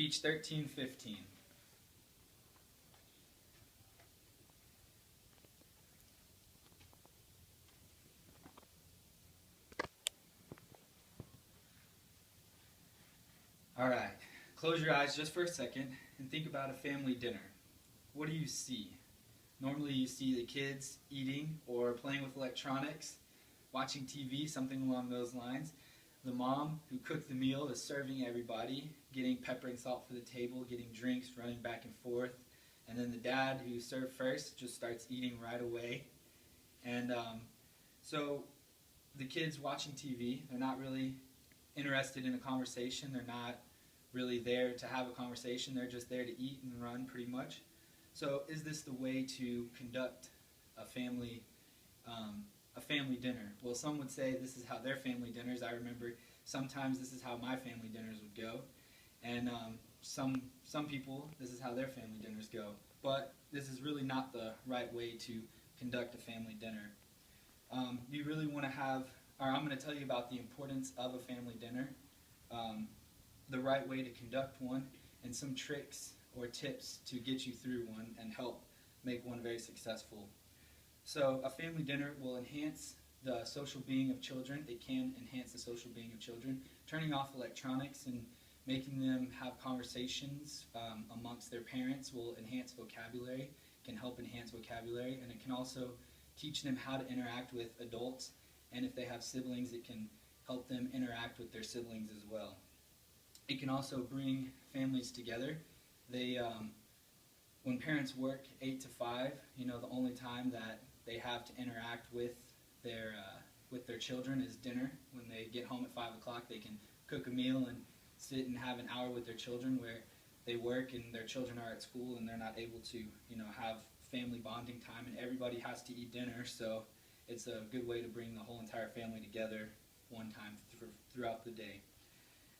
Speech 13:15. All right, close your eyes just for a second and think about a family dinner. What do you see? Normally you see the kids eating or playing with electronics, watching TV, something along those lines. The mom who cooked the meal is serving everybody, getting pepper and salt for the table, getting drinks, running back and forth. And then the dad who served first just starts eating right away. And so the kids watching TV, they're not really interested in a conversation. They're not really there to have a conversation. They're just there to eat and run pretty much. So is this the way to conduct a family dinner? Well, some would say this is how their family dinners. I remember sometimes this is how my family dinners would go. And some people, this is how their family dinners go. But this is really not the right way to conduct a family dinner. You really want to have, or I'm going to tell you about the importance of a family dinner, the right way to conduct one, and some tricks or tips to get you through one and help make one very successful. So a family dinner will enhance the social being of children. It can enhance the social being of children. Turning off electronics and making them have conversations amongst their parents will enhance vocabulary, can help enhance vocabulary, and it can also teach them how to interact with adults, and if they have siblings, it can help them interact with their siblings as well. It can also bring families together. When parents work 8 to 5, the only time that they have to interact with their children is dinner. When they get home at 5 o'clock, they can cook a meal and sit and have an hour with their children, where they work and their children are at school and they're not able to, have family bonding time, and everybody has to eat dinner. So it's a good way to bring the whole entire family together one time throughout the day.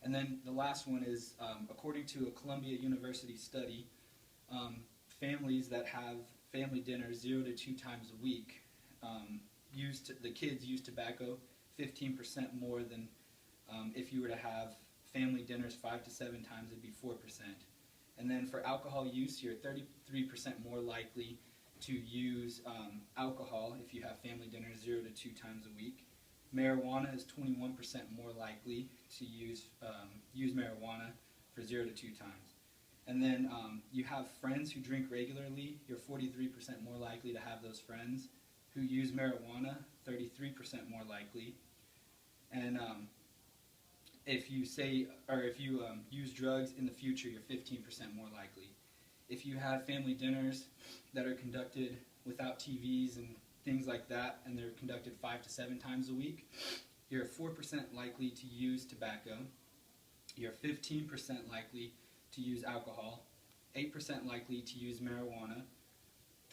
And then the last one is, according to a Columbia University study, families that have family dinners 0 to 2 times a week, the kids use tobacco 15% more than if you were to have family dinners 5 to 7 times, it'd be 4%. And then for alcohol use, you're 33% more likely to use alcohol if you have family dinners 0 to 2 times a week. Marijuana is 21% more likely to use marijuana for 0 to 2 times. And then you have friends who drink regularly. You're 43% more likely to have those friends. Who use marijuana, 33% more likely. And if you use drugs in the future, you're 15% more likely. If you have family dinners that are conducted without TVs and things like that, and they're conducted 5 to 7 times a week, you're 4% likely to use tobacco. You're 15% likely to use alcohol, 8% likely to use marijuana,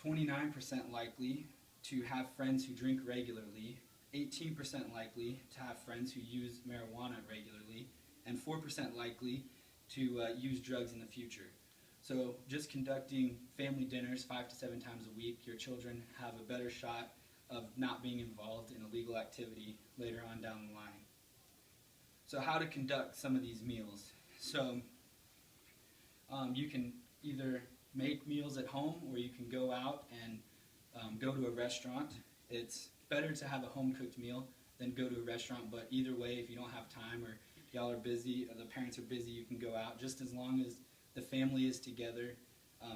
29% likely to have friends who drink regularly, 18% likely to have friends who use marijuana regularly, and 4% likely to use drugs in the future. So just conducting family dinners 5 to 7 times a week, your children have a better shot of not being involved in illegal activity later on down the line. So how to conduct some of these meals. So you can either make meals at home, or you can go out and go to a restaurant. It's better to have a home-cooked meal than go to a restaurant, but either way, if you don't have time or y'all are busy, or the parents are busy, you can go out. Just as long as the family is together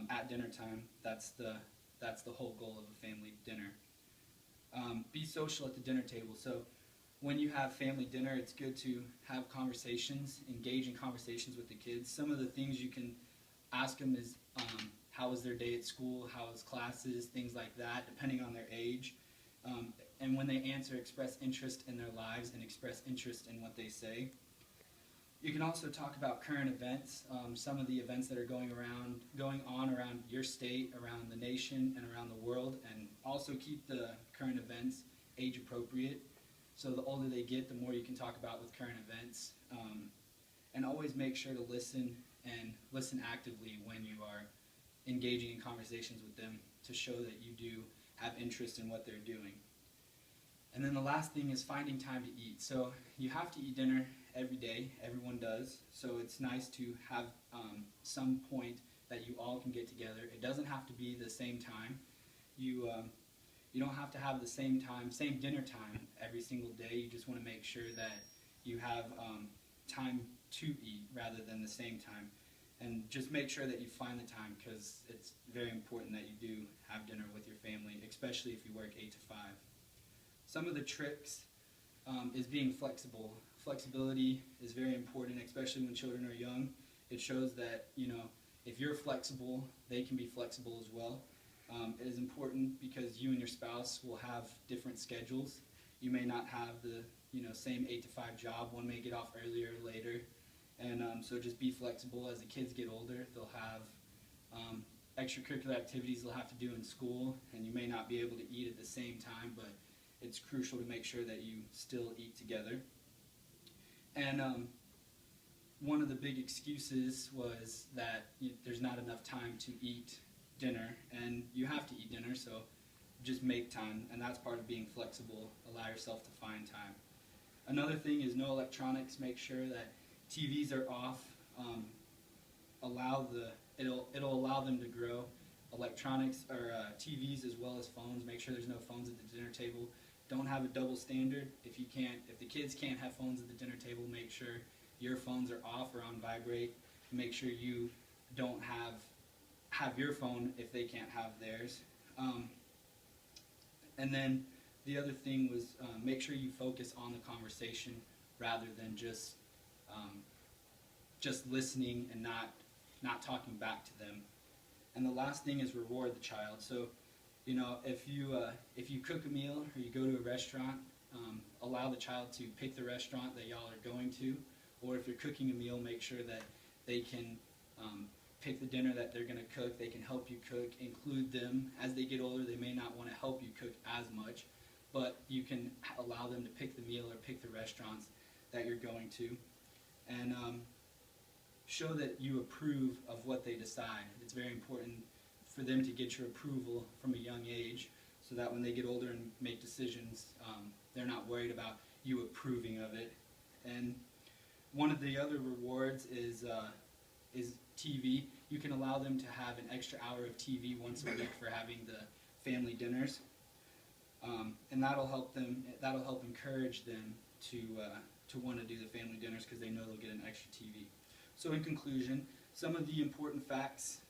at dinner time, that's the whole goal of a family dinner. Be social at the dinner table. So when you have family dinner, it's good to have conversations, engage in conversations with the kids. Some of the things you can ask them is, how was their day at school, how was classes, things like that, depending on their age. And when they answer, express interest in their lives and express interest in what they say. You can also talk about current events, some of the events that are going on around your state, around the nation, and around the world, and also keep the current events age appropriate. So the older they get, the more you can talk about with current events. And always make sure to listen, and listen actively when you are engaging in conversations with them, to show that you do have interest in what they're doing. And then the last thing is finding time to eat. So you have to eat dinner every day. Everyone does. So it's nice to have some point that you all can get together. It doesn't have to be the same time. You don't have to have the same dinner time every single day. You just want to make sure that you have time to eat rather than the same time. And just make sure that you find the time, because it's very important that you do have dinner with your family, especially if you work 8 to 5. Some of the tricks is being flexible. Flexibility is very important, especially when children are young. It shows that, if you're flexible, they can be flexible as well. It is important because you and your spouse will have different schedules. You may not have the same 8 to 5 job. One may get off earlier or later. And so just be flexible. As the kids get older, they'll have extracurricular activities they'll have to do in school, and you may not be able to eat at the same time, but it's crucial to make sure that you still eat together. And one of the big excuses was that there's not enough time to eat dinner, and you have to eat dinner, so just make time, and that's part of being flexible. Allow yourself to find time. Another thing is no electronics. Make sure that TVs are off. It'll allow them to grow. Electronics or TVs as well as phones. Make sure there's no phones at the dinner table. Don't have a double standard. If the kids can't have phones at the dinner table, make sure your phones are off or on vibrate. Make sure you don't have your phone if they can't have theirs. And then the other thing was make sure you focus on the conversation rather than just listening and not talking back to them. And the last thing is reward the child. So, if you cook a meal or you go to a restaurant, allow the child to pick the restaurant that y'all are going to. Or if you're cooking a meal, make sure that they can pick the dinner that they're going to cook. They can help you cook. Include them. As they get older, they may not want to help you cook as much, but you can allow them to pick the meal or pick the restaurants that you're going to. And show that you approve of what they decide. It's very important for them to get your approval from a young age, so that when they get older and make decisions, they're not worried about you approving of it. And one of the other rewards is TV. You can allow them to have an extra hour of TV once a week for having the family dinners, and that'll help encourage them to want to do the family dinners, because they know they'll get an extra TV. So in conclusion, some of the important facts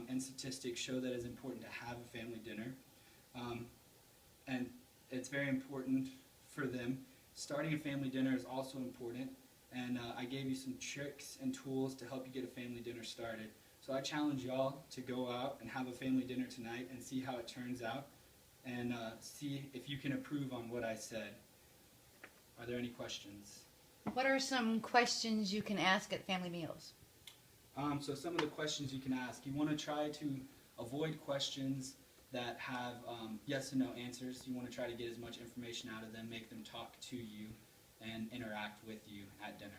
and statistics show that it's important to have a family dinner, and it's very important for them. Starting a family dinner is also important, and I gave you some tricks and tools to help you get a family dinner started. So I challenge y'all to go out and have a family dinner tonight and see how it turns out, and see if you can approve on what I said. Are there any questions? What are some questions you can ask at family meals? So some of the questions you can ask, you want to try to avoid questions that have yes and no answers. You want to try to get as much information out of them, make them talk to you, and interact with you at dinner.